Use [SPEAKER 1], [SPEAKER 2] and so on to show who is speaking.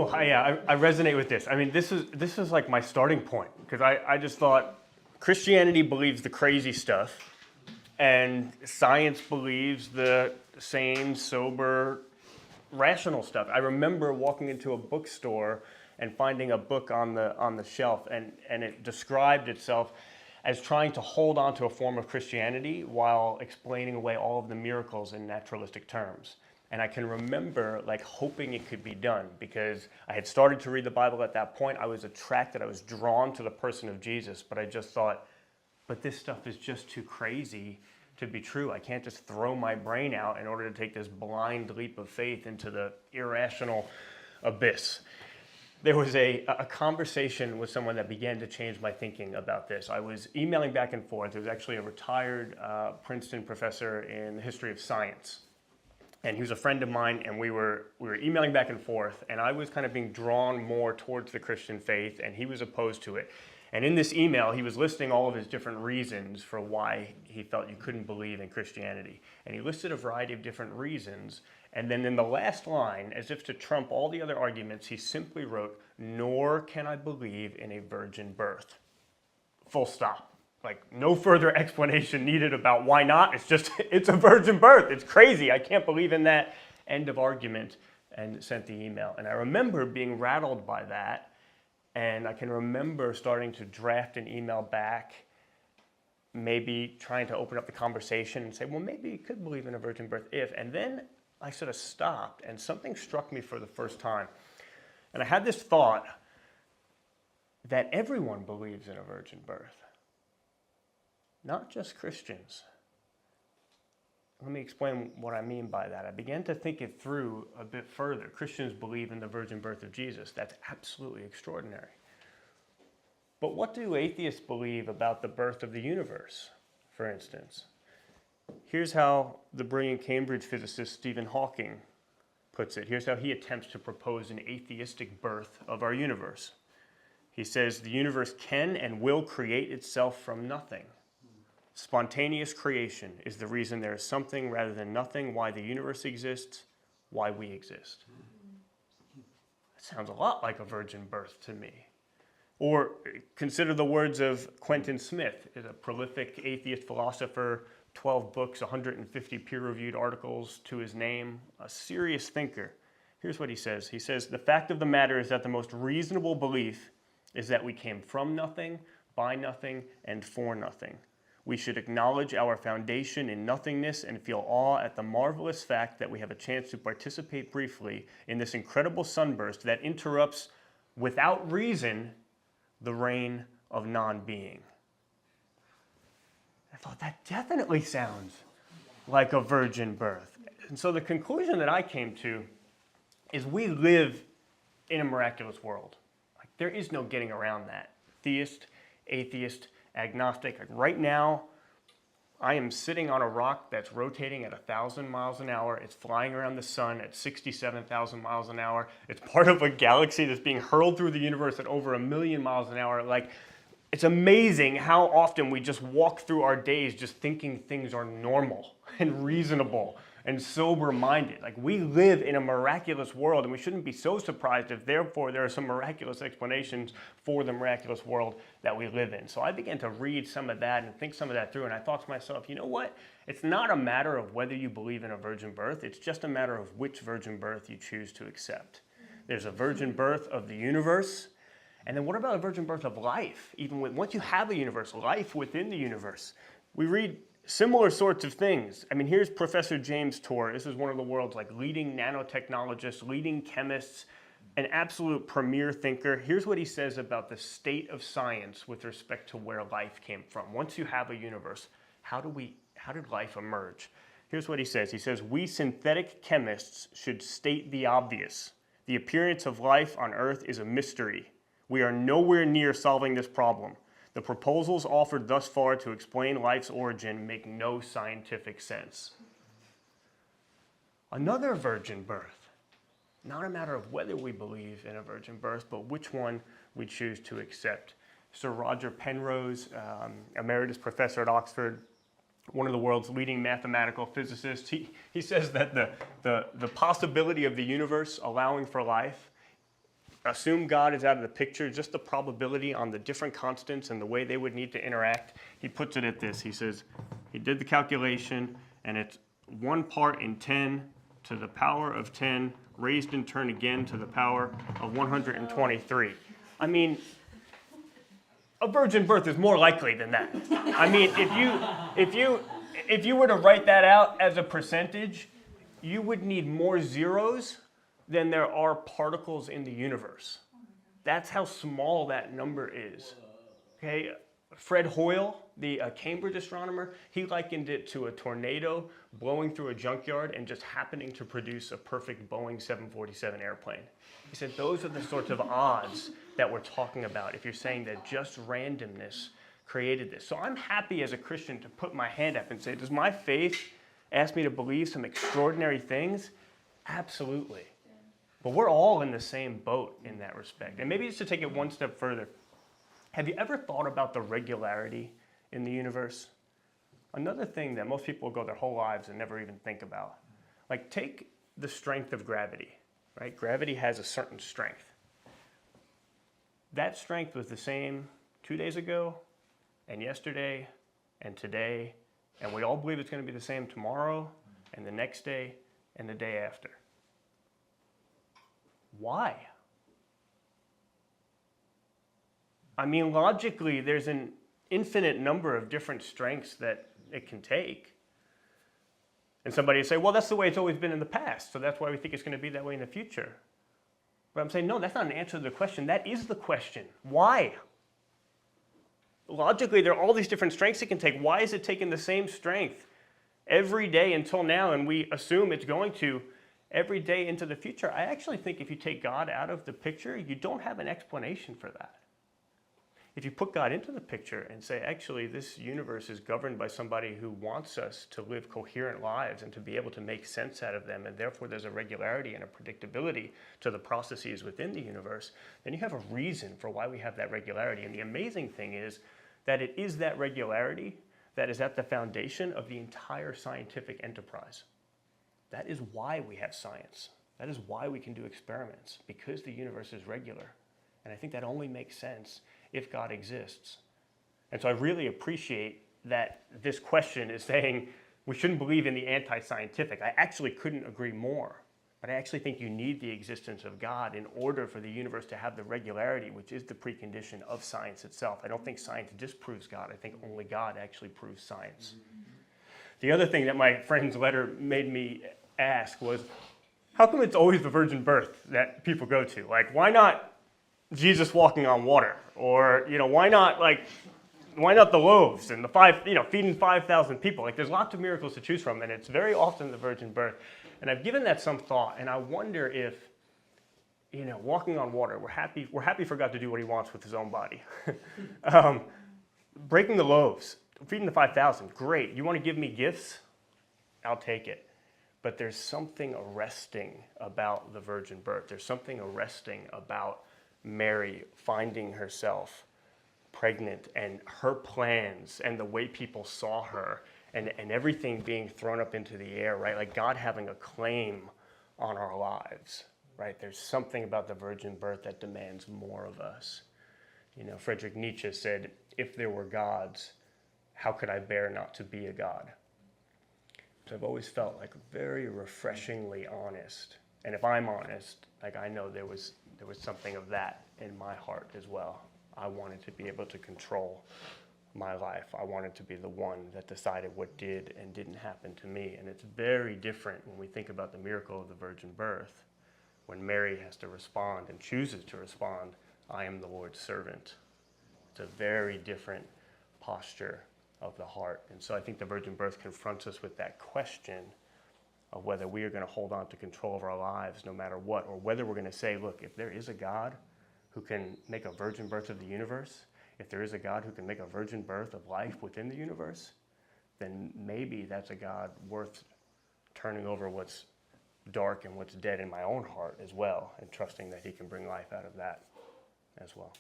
[SPEAKER 1] I resonate with this. I mean, this is like my starting point, because I just thought Christianity believes the crazy stuff, and science believes the sane, sober, rational stuff. I remember walking into a bookstore and finding a book on the shelf, and it described itself as trying to hold on to a form of Christianity while explaining away all of the miracles in naturalistic terms. And I can remember like hoping it could be done, because I had started to read the Bible at that point. I was attracted, I was drawn to the person of Jesus, but I just thought, but this stuff is just too crazy to be true. I can't just throw my brain out in order to take this blind leap of faith into the irrational abyss. There was a conversation with someone that began to change my thinking about this. I was emailing back and forth. There was actually a retired Princeton professor in the history of science. And he was a friend of mine, and we were emailing back and forth, and I was kind of being drawn more towards the Christian faith, and he was opposed to it. And in this email, he was listing all of his different reasons for why he felt you couldn't believe in Christianity. And he listed a variety of different reasons. And then in the last line, as if to trump all the other arguments, he simply wrote, "Nor can I believe in a virgin birth." Full stop. Like, no further explanation needed about why not. It's just, it's a virgin birth. It's crazy. I can't believe in that. End of argument. And sent the email. And I remember being rattled by that. And I can remember starting to draft an email back, maybe trying to open up the conversation and say, well, maybe you could believe in a virgin birth if. And then I sort of stopped, and something struck me for the first time. And I had this thought that everyone believes in a virgin birth, not just Christians. Let me explain what I mean by that. I began to think it through a bit further. Christians believe in the virgin birth of Jesus. That's absolutely extraordinary. But what do atheists believe about the birth of the universe, for instance? Here's how the brilliant Cambridge physicist Stephen Hawking puts it. Here's how he attempts to propose an atheistic birth of our universe. He says, the universe can and will create itself from nothing. Spontaneous creation is the reason there is something rather than nothing, why the universe exists, why we exist. That sounds a lot like a virgin birth to me. Or consider the words of Quentin Smith, a prolific atheist philosopher, 12 books, 150 peer-reviewed articles to his name, a serious thinker. Here's what he says. He says, the fact of the matter is that the most reasonable belief is that we came from nothing, by nothing, and for nothing. We should acknowledge our foundation in nothingness and feel awe at the marvelous fact that we have a chance to participate briefly in this incredible sunburst that interrupts, without reason, the reign of non-being. I thought that definitely sounds like a virgin birth. And so the conclusion that I came to is we live in a miraculous world. Like, there is no getting around that. Theist, atheist, agnostic. Like right now, I am sitting on a rock that's rotating at 1,000 miles an hour. It's flying around the sun at 67,000 miles an hour. It's part of a galaxy that's being hurled through the universe at over 1 million miles an hour. Like, it's amazing how often we just walk through our days just thinking things are normal and reasonable and sober-minded. Like, we live in a miraculous world, and we shouldn't be so surprised if therefore there are some miraculous explanations for the miraculous world that we live in. So I began to read some of that and think some of that through, and I thought to myself, you know what? It's not a matter of whether you believe in a virgin birth. It's just a matter of which virgin birth you choose to accept. There's a virgin birth of the universe, and then what about a virgin birth of life? Once you have a universe, life within the universe. We read similar sorts of things. I mean, here's Professor James Tour. This is one of the world's leading nanotechnologists, leading chemists, an absolute premier thinker. Here's what he says about the state of science with respect to where life came from. Once you have a universe, how did life emerge? Here's what he says. He says, we synthetic chemists should state the obvious. The appearance of life on Earth is a mystery. We are nowhere near solving this problem. The proposals offered thus far to explain life's origin make no scientific sense. Another virgin birth. Not a matter of whether we believe in a virgin birth, but which one we choose to accept. Sir Roger Penrose, emeritus professor at Oxford, one of the world's leading mathematical physicists, he says that the possibility of the universe allowing for life assume God is out of the picture, just the probability on the different constants and the way they would need to interact, he puts it at this. He says, he did the calculation, and it's 1 part in 10 to the power of 10, raised in turn again to the power of 123. I mean, a virgin birth is more likely than that. I mean, if you were to write that out as a percentage, you would need more zeros than there are particles in the universe. That's how small that number is. Okay, Fred Hoyle, the Cambridge astronomer, he likened it to a tornado blowing through a junkyard and just happening to produce a perfect Boeing 747 airplane. He said those are the sorts of odds that we're talking about if you're saying that just randomness created this. So I'm happy as a Christian to put my hand up and say, does my faith ask me to believe some extraordinary things? Absolutely. But we're all in the same boat in that respect. And maybe just to take it one step further, have you ever thought about the regularity in the universe? Another thing that most people go their whole lives and never even think about. Like, take the strength of gravity, right? Gravity has a certain strength. That strength was the same 2 days ago, and yesterday, and today, and we all believe it's going to be the same tomorrow, and the next day, and the day after. Why? I mean, logically, there's an infinite number of different strengths that it can take. And somebody would say, well, that's the way it's always been in the past, so that's why we think it's going to be that way in the future. But I'm saying, no, that's not an answer to the question. That is the question. Why? Logically, there are all these different strengths it can take. Why is it taking the same strength every day until now, and we assume it's going to every day into the future? I actually think if you take God out of the picture, you don't have an explanation for that. If you put God into the picture and say, actually, this universe is governed by somebody who wants us to live coherent lives and to be able to make sense out of them, and therefore there's a regularity and a predictability to the processes within the universe, then you have a reason for why we have that regularity. And the amazing thing is that it is that regularity that is at the foundation of the entire scientific enterprise. That is why we have science. That is why we can do experiments, because the universe is regular. And I think that only makes sense if God exists. And so I really appreciate that this question is saying we shouldn't believe in the anti-scientific. I actually couldn't agree more. But I actually think you need the existence of God in order for the universe to have the regularity, which is the precondition of science itself. I don't think science disproves God. I think only God actually proves science. The other thing that my friend's letter made me ask was, how come it's always the virgin birth that people go to? Like, why not Jesus walking on water? Or, why not the loaves and the feeding 5,000 people? Like, there's lots of miracles to choose from, and it's very often the virgin birth. And I've given that some thought, and I wonder if, walking on water, we're happy for God to do what he wants with his own body. Breaking the loaves, feeding the 5,000, great. You want to give me gifts? I'll take it. But there's something arresting about the virgin birth. There's something arresting about Mary finding herself pregnant and her plans and the way people saw her and everything being thrown up into the air, right? Like God having a claim on our lives, right? There's something about the virgin birth that demands more of us. Friedrich Nietzsche said, if there were gods, how could I bear not to be a god? So I've always felt like very refreshingly honest. And if I'm honest, like I know there was something of that in my heart as well. I wanted to be able to control my life. I wanted to be the one that decided what did and didn't happen to me. And it's very different when we think about the miracle of the virgin birth, when Mary has to respond and chooses to respond, I am the Lord's servant. It's a very different posture of the heart. And so I think the virgin birth confronts us with that question of whether we are going to hold on to control of our lives no matter what, or whether we're going to say, look, if there is a God who can make a virgin birth of the universe, if there is a God who can make a virgin birth of life within the universe, then maybe that's a God worth turning over what's dark and what's dead in my own heart as well, and trusting that he can bring life out of that as well.